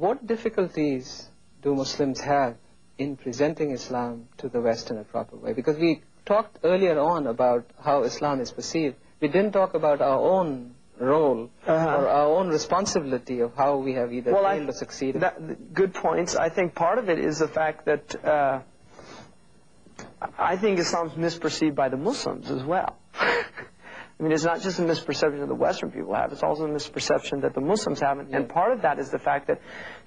what difficulties do Muslims have in presenting Islam to the West in a proper way? Because we talked earlier on about how Islam is perceived. We didn't talk about our own role or our own responsibility of how we have either failed or succeeded. Good points. I think part of it is the fact that I think Islam's misperceived by the Muslims as well. I mean, it's not just a misperception that the Western people have, it's also a misperception that the Muslims have. And part of that is the fact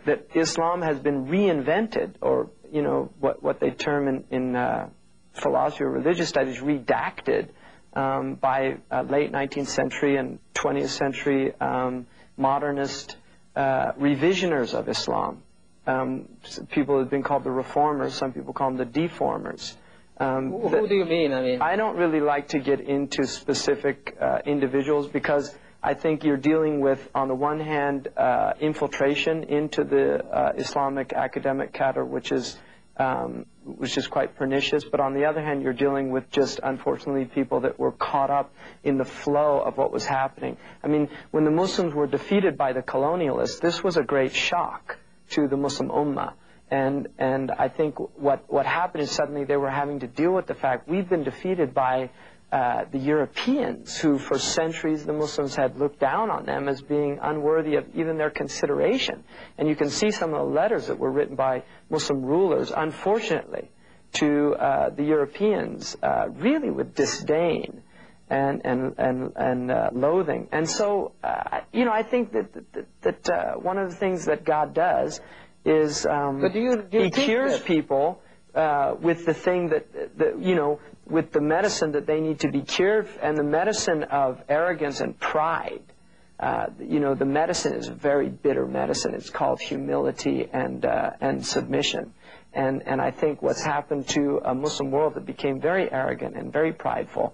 that Islam has been reinvented, or, you know, what they term in philosophy or religious studies, redacted, by late 19th century and 20th century modernist revisioners of Islam. People have been called the reformers, some people call them the deformers. Who do you mean? I don't really like to get into specific individuals, because I think you're dealing with, on the one hand, infiltration into the Islamic academic cadre, which is quite pernicious. But on the other hand, you're dealing with just, unfortunately, people that were caught up in the flow of what was happening. I mean, when the Muslims were defeated by the colonialists, this was a great shock to the Muslim Ummah. And I think what happened is suddenly they were having to deal with the fact we've been defeated by the Europeans, who for centuries the Muslims had looked down on them as being unworthy of even their consideration. And you can see some of the letters that were written by Muslim rulers, unfortunately, to the Europeans, really with disdain and loathing. And so, you know, I think that one of the things that God does is He cures people with the thing that you know, with the medicine that they need to be cured, and the medicine of arrogance and pride. You know, the medicine is a very bitter medicine. It's called humility and submission. And I think what's happened to a Muslim world that became very arrogant and very prideful,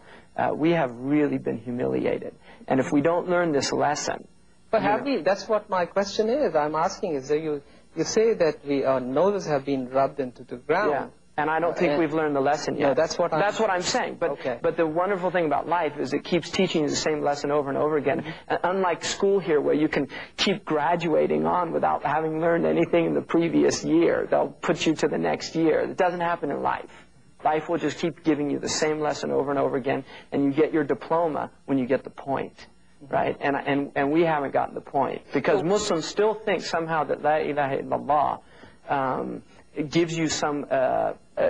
we have really been humiliated. And if we don't learn this lesson... But have we? That's what my question is. I'm asking is, you say that our noses have been rubbed into the ground. Yeah. And I don't think we've learned the lesson yet. No, that's what I'm saying. But the wonderful thing about life is it keeps teaching you the same lesson over and over again. And unlike school here, where you can keep graduating on without having learned anything in the previous year, they'll put you to the next year. It doesn't happen in life. Life will just keep giving you the same lesson over and over again, and you get your diploma when you get the point. Right? And we haven't gotten the point. Because Muslims still think somehow that La ilaha illallah it gives you some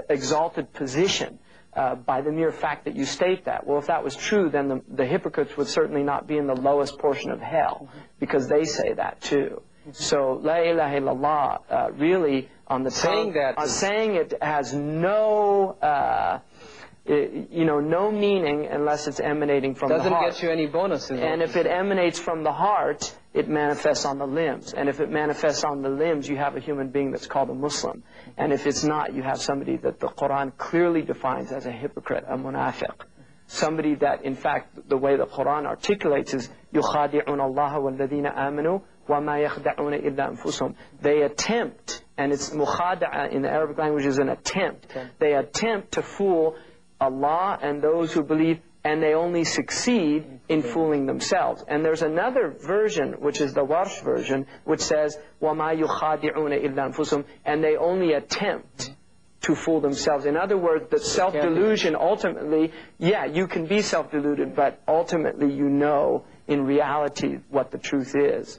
exalted position by the mere fact that you state that. Well, if that was true, then the hypocrites would certainly not be in the lowest portion of hell, because they say that too. So La ilaha illallah really, on the tongue, saying it has no you know, no meaning unless it's emanating from the heart. Doesn't get you any bonuses. And if it emanates from the heart, it manifests on the limbs. And if it manifests on the limbs, you have a human being that's called a Muslim. And if it's not, you have somebody that the Quran clearly defines as a hypocrite, a munafiq. Somebody that, in fact, the way the Quran articulates is يُخَادِعُونَ اللَّهَ وَالَّذِينَ آمَنُوا وَمَا يَخْدَعُونَ إِلَّا أَنفُسُهُم. They attempt, and it's mukhada'a in the Arabic language is an attempt. They attempt to fool Allah and those who believe, and they only succeed in fooling themselves. And there's another version, which is the Warsh version, which says, وَمَا يُخَادِعُونَ إِلَّا أَنفُسُهُم, and they only attempt to fool themselves. In other words, the self-delusion ultimately, yeah, you can be self-deluded, but ultimately you know in reality what the truth is.